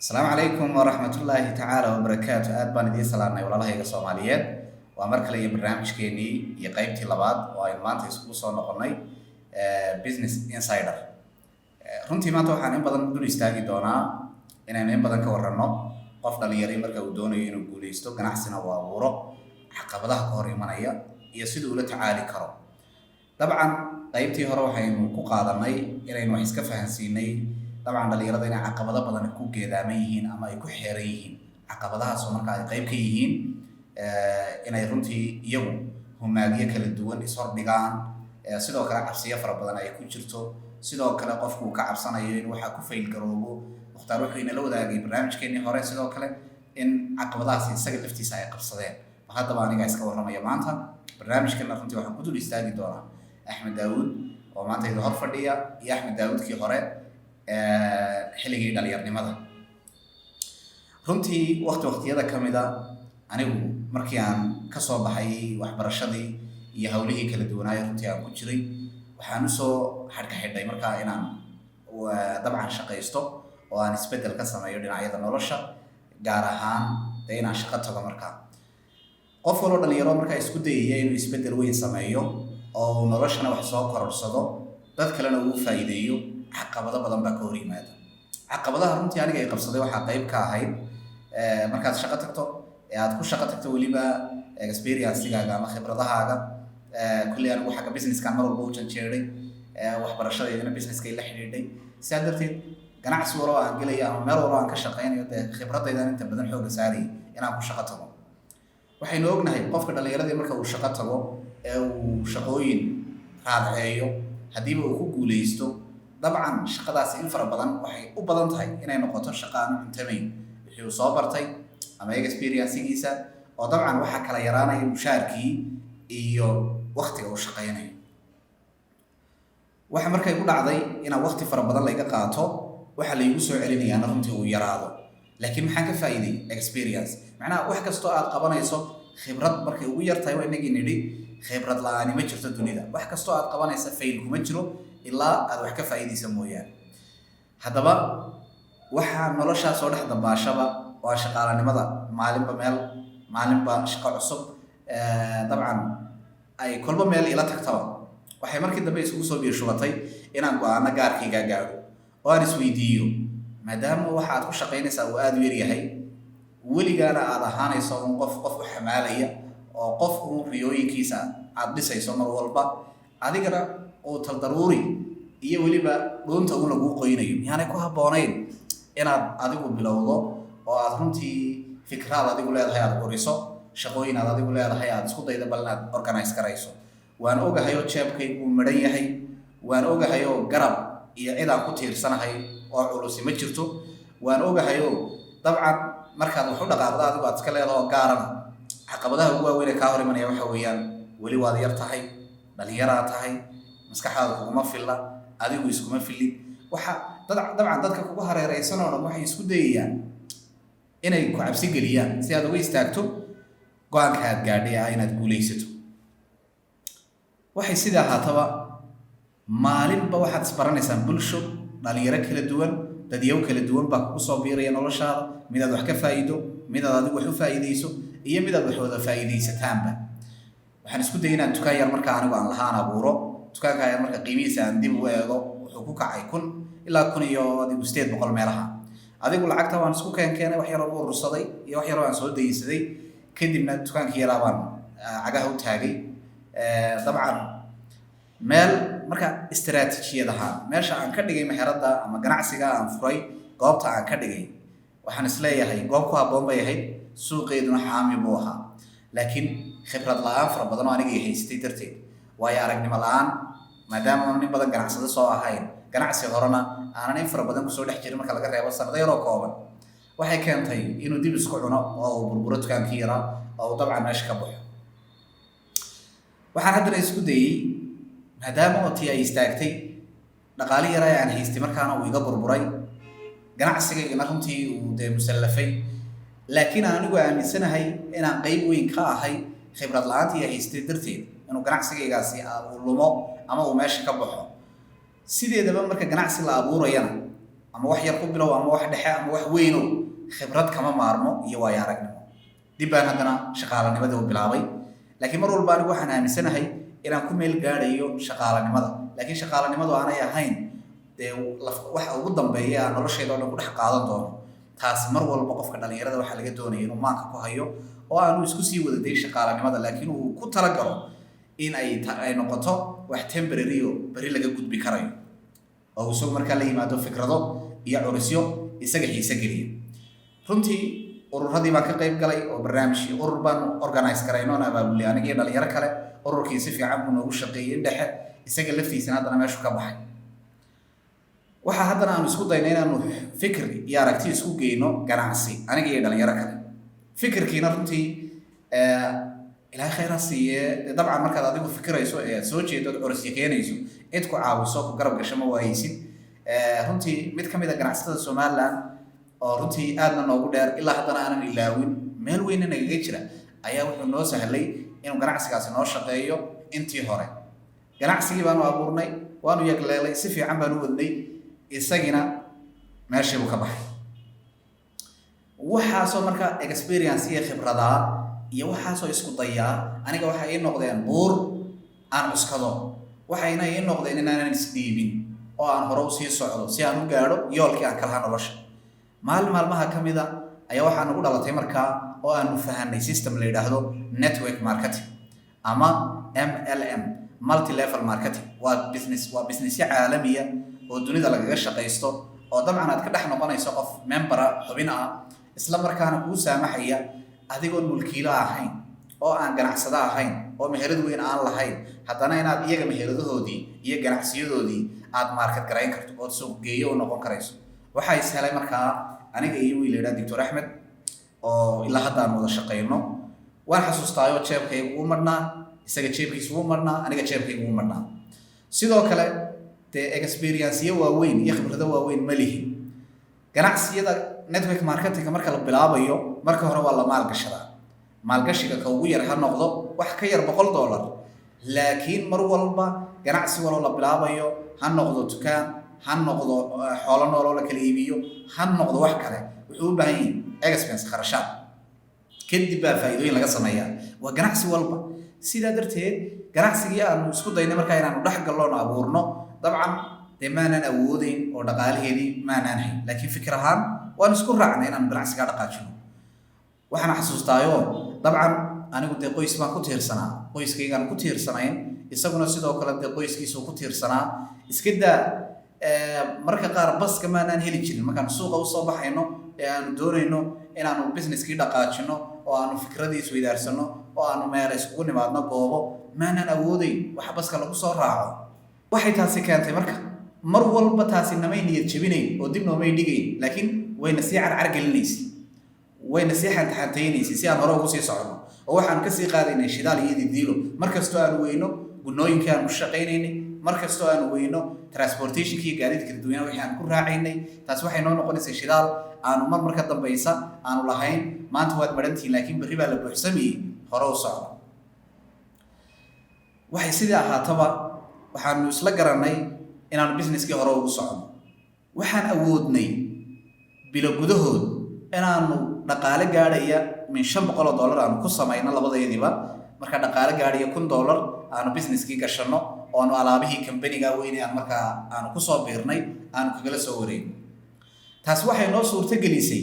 السلام عليكم ورحمة الله تعالى وبركاته. aad baan idiin salaamnay walaalahayga Soomaaliyeed. Waa mar kale barnaamijkeenii iyo qaybtii labaad oo ay maanta isku soo noqonay Business Insider. Runtii maanta waxaan in badan dul istaagi doonaa inaan in badan ka warrano qof dhalinyaro marka uu doonayo inuu guuleysto ganacsina uu abuuro caqabadaha ka hor imanaya iyo sidoo ula tacaali karo. dabcan qaybtii hore waxaynu ku qaadanay inaynu wax iska fahansiinay طبعا dhalinyarada inay caqabado badan ku geedaaman yihiin ama ay ku xeeran yihiin caqabadahaas oo marka ay qayb ka yihiin inay runtii iyagu humaagiyo kala duwan isor dhigaan sidoo kale cabsiyo fara badan ay ku jirto sidoo kale qofku ka cabsanayo in waxa ku fail garoobo muxtaar wuxuu inala wadaagay barnaamijkeenii hore sidoo kale in caqabadahaas isaga laftiisa ay qabsadeen haddaba aniga iska warramaya maanta barnaamijkan runtii waxaan ku dul istaagi doonaa Axmed Daawud oo maanta idin hor fadhiya iyo Axmed Daawudkii hore xilligii dhalinyarnimada runtii waqtiyada kamida anigu markii aan ka soo baxay waxbarashadii iyo hawlihii kala duwanaayo runtii aan ku jiray waxaan u soo xadka xidhay markaa inaan dabcan shaqaysto oo aan isbedel ka sameeyo dhinacyada nolosha gaar ahaan inaan shaqo tago markaa qof walba dhalinyaro markaa isku dayaya inuu isbedel weyn sameeyo oo noloshana wax soo kororsado dad kalena uu faa'iideeyo caqabado badan baa ka hor yimaada caqabadaha runtii aniga ay qabsaday waxaa qayb ka ahayd markaad shaqo tagto aad ku shaqo tagto weliba experience-gaaga ama khibradahaaga kulli anigu xagga business-kan mar walba u janjeeray waxbarashadeedana business-kay la xidhiidhay sidaa darteed ganacsi walba aan gelaya ama meel walba aan ka shaqaynayo dee khibradaydan inta badan xooga saarayay inaan ku shaqo tago waxaynu ognahay qofka dhallinyaradii marka uu shaqo tago ee uu shaqooyin raadceeyo haddiiba uu ku guuleysto dabcan shaqadaasi in fara badan waxay u badan tahay inay noqoto shaqo aan cuntamayn wixii uu soo bartay ama experience-giisa oo dabcan waxa kala yaraanaya mushaarkii iyo waqtiga uu shaqaynayo waxa markay ku dhacday inaan waqti fara badan layga qaato waxa laygu soo celinayaa runtii uu yaraado laakiin maxaan ka faa'iiday experience macnaha wax kastoo aad qabanayso khibrad markay ugu yartahay waa inagii nidhi khibrad la'aani ma jirto dunida wax kastoo aad qabanaysa fail kuma jiro ilaa aad wax ka faa'iidaysa mooyaan haddaba waxaa noloshaas oo dhex dambaashaba waa shaqaalanimada maalinba shaqo cusub dabcan ay kolba meel ila tagtaba waxay markii dambe isugu soo biirshubatay inaan go'aano gaarkayga gaadho oo aan isweydiiyo maadaama waxa aad ku shaqaynaysaa uu aad u yaryahay weligaana aad ahaanayso un qof u xamaalaya oo qof uun riyooyinkiisa aad dhisayso mar walba adigana oo taldaruuri iyo weliba dhuunta uun lagu qoynayo miyaanay ku habboonayn inaad adigu bilowdo oo aad runtii fikraad adigu leedahay aad qoriso shaqooyin aad adigu leedahay aad isku dayda bal inaad organize garayso waan ogahay oo jeebkaygu midhan yahay waan ogahay oo garab iyo cid aan ku tiirsanahay oo culusi ma jirto waan ogahay oo dabcan markaad wax u dhaqaaqdo adigu aad iska leedahay oo gaarana caqabadaha ugu waaweyn ee kaa hor imanaya waxa weeyaan weli waad yar tahay dhalinyaraa tahay maskaxdaada kuguma filla adigu iskuma fillid waxa dabcan dadka kugu hareeraysan oo dhan waxay isku dayayaan inay ku cabsi geliyaan si aad uga istaagto go-aanka aad gaadhay ah inaad guulaysato waxay sidaa haataba maalinba waxaad isbaranaysaan bulsho dhalinyaro kala duwan dadyaw kala duwan baa kugu soo biiraya noloshaada midaad wax ka faa'iido midaad adigu wax u faa'iidayso iyo midaad wax wada faa'iidaysataanba waxaan isku dayay inaan dukaan yar markaa anigu aan lahaan abuuro dukaanka yar marka qiimihiisa aan dib u eego wuxuu ku kacay 1,000 ilaa 1,000 iyo adigu 800 meelaha adigu lacagta waan isku keenay wax yar oo urursaday iyo wax yar oo aan soo daysaday kadibna dukaankii yar baan cagaha u taagay dabcan meel marka istiraatiijiyadaha meesha aan ka dhigay meherada ama ganacsiga aan furay goobta aan ka dhigay waxaan isleeyahay goob ku habboon bay ahayd suuqeeduna xaami buu ahaa laakiin khibrad la'aan fara badan oo aniga haystay darteed waayo aragnimo la'aan maadaama aan nin badan ganacsado soo ahayn ganacsi horena aanan in fara badan kusoo dhex jirin marka laga reebo sanado yaroo kooban waxay keentay inuu dib isku cuno oo uu burburo dukaankii yaraa oo uu dabcan meesha ka baxo waxaan haddana isku dayey maadaama otii ay istaagtay dhaqaali yaraa aan haystay markaana uu iga burburay ganacsigaygana runtii uu dee musallafay laakiin anigu aaminsanahay inaan qayb weyn ka ahay khibrad la'aantii ay haystay darteed inuu ganacsigaygaasi uu lumo ama uu meesha ka baxo sideedaba marka ganacsi la abuurayana ama wax yar ku bilow ama wax dhexe ama wax weyno khibrad kama maarmo iyo waayo aragnimo. dib baan haddana shaqaalanimadii u bilaabay, laakiin mar walba anigu waxaan aaminsanahay inaan ku meel gaadhayo shaqaalanimada, laakiin shaqaalanimadu aanay ahayn dee waxa ugu dambeeya aan noloshayda oo dhan ku dhex qaadan doono. taasi mar walba qofka dhalinyarada waxaa laga doonaya inuu maanka ku hayo oo aanu isku sii wadaday shaqaalanimada, laakiin uu ku talagalo in ay noqoto wax temporary oo beri laga gudbi karayo, oo isagu markaa la yimaado fikrado iyo curisyo isaga xiise geliya. runtii ururadii baan ka qayb galay oo barnaamijkii urur baan organize garayno oon abaabulay aniga iyo dhalinyaro kale. ururkii si fiican buu noogu shaqeeyey dhexe, isaga laftiisana haddana meeshu ka baxay. waxaa haddana aanu isku dayna inaanu fikir iyo aragti isku geyno ganacsi aniga iyo dhalinyaro kale. fikirkiina runtii ilaahay khayr ha siiye, dabcan markaad adigu fikirayso ee soo jeedo ad curisyo keenayso, cid ku caawiso ku garab gasho ma waayeysid. runtii mid ka mid a ganacsatada Somaliland oo runtii aadna noogu dheer ilaa haddana aanan ilaawin, meel weyna nagaga jira, ayaa wuxuu noo sahlay inuu ganacsigaasi noo shaqeeyo. intii hore ganacsigii baanu abuurnay, waanu yagleelay, si fiican baanu wadnay, isagina meeshii buu ka baxay. waxaasoo marka experience iyo khibradaa iyo waxaasoo isku dayaa aniga waxay ii noqdeen buur aan cuskado, waxayna ii noqdeen inaanan isdhiibin oo aan hore usii socdo si aan u gaadho yoolkii aan kalaha nolosha. maalmaha ka mid a ayaa waxaa nagu dhalatay markaa oo aanu fahanay system la yidhaahdo network marketing ama MLM, multi level marketing. waa businessyo caalamiya oo dunida lagaga shaqaysto, oo dabcan aad ka dhex noqonayso qof membera xubin ah, isla markaana kuu saamaxaya adigoon mulkiilo ahayn oo aan ganacsado ahayn oo meherad weyn aan lahayn, haddana inaad iyaga meheradahoodii iyo ganacsiyadoodii aad market garayn karto ood suuq geeyo u noqon karayso. waxaa is helay markaa aniga iyo wiil la yidhaha Dr. Axmed oo ilaa hadda aan wada shaqayno. waan xasuustaayo jeebkaygu uu marnaa, isaga jeebkiisu uu marnaa, aniga jeebkaygu uu marnaa. sidoo kale dee experience-yo waaweyn iyo khibrado waaweyn ma lihin. ganacsiyada network marketing marka la bilaabayo marka hore waa la maalgashadaa. maalgashiga ka ugu yar ha noqdo wax ka yar $100, laakiin mar walba ganacsi waloo la bilaabayo, ha noqdo dukaan, ha noqdo xoolo nooloo la kala iibiyo, ha noqdo wax kale, wuxuu u baahan yahay expense, kharashaad. kadib baa faa'iidooyin laga sameeyaa. waa ganacsi walba. sidaa darteed ganacsigii aanu isku daynay markaa inaanu dhex galloon abuurno, dabcan dee maanaan awoodeyn oo dhaqaalaheedii maanaan hayn, laakiin fikir ahaan waan isku raacnay inaanu ganacsigaa dhaqaajino. waxaan xasuustaayo dabcan anigu dee qoys baan ku tiirsanaa, qoyskaygaan ku tiirsanayn, isaguna sidoo kale dee qoyskiisuu ku tiirsanaa. iska daa marka qaar baska maanaan heli jirin markaan suuqa usoo baxayno ee aanu doonayno inaanu businesskii dhaqaajino oo aanu fikradii isweydaarsano oo aanu meel iskugu nimaadno goobo, maanaan awoodeyn waxa baska lagu soo raaco. waxay taasi keentay marka mar walba taasi namay niyad jebinayn oo dib noomay dhigayn, laakiin wayna sii carcargelinaysa, wayna sii xantaxantaynaysa si aan hore ugu sii socono. oo waxaanu kasii qaadaynay shidaal iyo didiilo markastoo aanu weyno gunooyinkii aanu ku shaqaynaynay, markastoo aanu weyno transportationkii gaadiidka dadweynaha wixii aan ku raacaynay. taas waxay noo noqonaysay shidaal aanu mar ka dambaysa aanu lahayn maanta waad madhantihiin laakiin berri baa la buuxsamayey, hore u socdo. waxay sidii ahaataba waxaanu isla garannay inaanu businesskii hore ugu socono. waxaan awoodnay bilo gudahood inaanu dhaqaale gaadhaya min $500 aanu ku samayno labadaydiiba. marka dhaqaale gaadhaya $1,000 aanu businesskii gashanno oo aanu alaabihii kambaniga weyne aan markaa aanu kusoo biirnay aanu kagala soo wareegno. taasi waxay noo suurtagelisay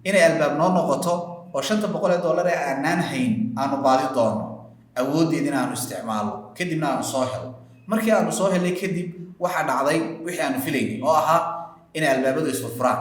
inay albaab noo noqoto oo $500 ee aanaan hayn aanu baadi doono, awooddeedina aanu isticmaalo, kadibna aanu soo helo. markii aanu soo helay kadib waxaa dhacday wixii aanu filaynay oo ahaa inay albaabadu isfurfuraan.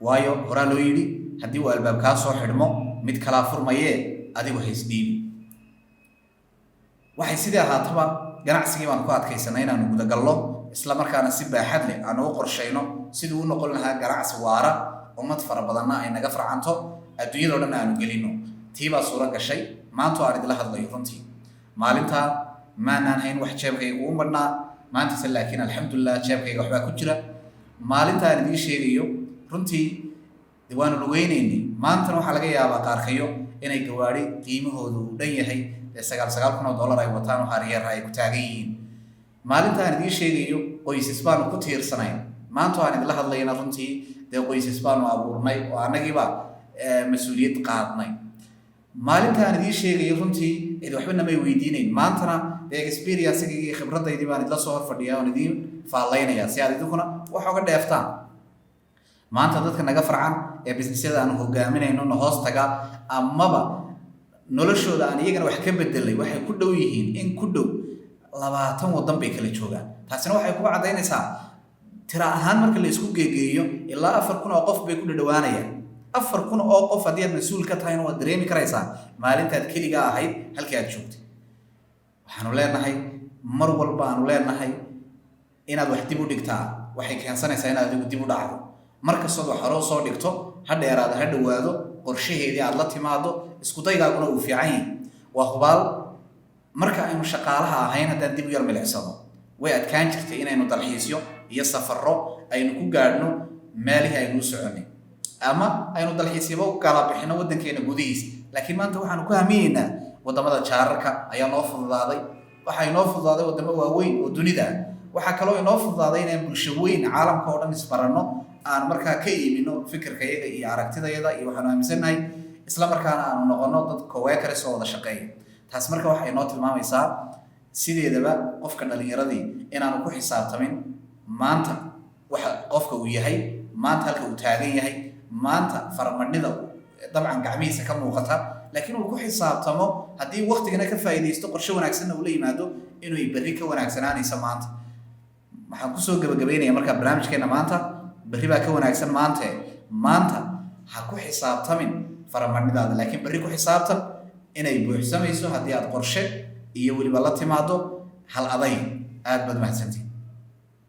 waayo horaa loo yidhi haddii uu albaab kaa soo xidhmo mid kalaa furmayee adigu haysdhiibi. waxay sidii ahaataba ganacsigii baan ku adkaysanay inaanu gudagallo, isla markaana si baaxad leh aanu u qorshayno sidii u noqon lahaa ganacsi waara, ummad fara badanna ay naga farcanto, adduunyadoo dhan aanu gelino. tii baa suuro gashay maanta aan idila hadlayo. runtii maalintaa maanaan hayn wax jeebkayga ugu madhnaa, maantase laakiin alxamdulilah jeebkayga waxbaa ku jira. maalinta aan idiin sheegayo runtii waanu lugeynaynay. maantana waxaa laga yaabaa qaarkayo inay gawaadhi qiimahoodu uu dhan yahay $9,000 ay wataan oo haryeer ay ku taagan yihiin. maalinta aan idiin sheegayo qoysas baanu ku tiirsanayn, maanta aan idila hadlayna runtii dee qoysas baanu abuurnay oo annagiiba mas-uuliyad qaadnay. maalinta aan idiin sheegayo runtii cid waxba namay weydiinayn, maantana dee experience-gayga iyo khibradaydii baan idila soo horfadhiyaa oon idiin faallaynayaa si aad idinkuna wax oga dheeftaan. maanta dadka naga farcan ee businessyada aan hogaaminayno na hoos taga amaba noloshooda aan iyagana wax ka bedelay waxay ku dhow yihiin in ku dhow 20 waddan bay kala joogaan. taasina waxay ku cadaynaysaa tira ahaan marka la isku geegeeyo ilaa 4,000 oo qof bay ku dhawaanayaan. 4,000 oo qof haddii aad mas-uul ka tahayna waad dareemi karaysaa maalintaad keliga ahayd halkii aad joogtay. waxaanu leenahay mar walba aanu leenahay inaad wax dib u dhigtaa waxay keensanaysaa inaad adigu dib u dhacdo. markastood wax hore soo dhigto ha dheeraado ha dhowaado qorshaheedii aad la timaado isku daygaaguna uu fiican yahay. waa hubaal marka aynu shaqaalaha ahayn haddaan dib u yar milicsano way adkaan jirtay inaynu dalxiisyo iyo safarro aynu ku gaadhno meelihii aynu u soconnay ama aynu dalxiisyaba u kala bixino waddankeena gudihiisa. laakiin maanta waxaanu ku hamiyeynaa waddamada jaararka ayaa noo fududaaday. waxaa inoo fududaaday waddamo waaweyn oo dunida ah. waxaa kaloo inoo fududaaday inaan bulsho weyn caalamka oo dhan isbaranno, aan markaa ka iibino fikirkayaga iyo aragtidayada iyo waxaanu aaminsannahay isla markaana aanu noqono dad coworkers oo wada shaqeeya. taas marka waxay inoo tilmaamaysaa sideedaba qofka dhalinyaradii inaanu ku xisaabtamin maanta waxa qofka uu yahay, maanta halka uu taagan yahay, maanta faramadnida dabcan gacmihiisa ka muuqata, laakiin uu ku xisaabtamo haddii waqtigana ka faa'iidaysto qorshe wanaagsanna uu la yimaado inuu berri ka wanaagsanaanayso maanta. waxaan kusoo gabagabaynayaa markaa barnaamijkeena maanta berri baa ka wanaagsan maanta ha ku xisaabtamin faramadnidaada, laakiin berri ku xisaabtan inay buuxsamayso haddii aad qorshe iyo weliba la timaado hal aday. aad baad mahadsantihin.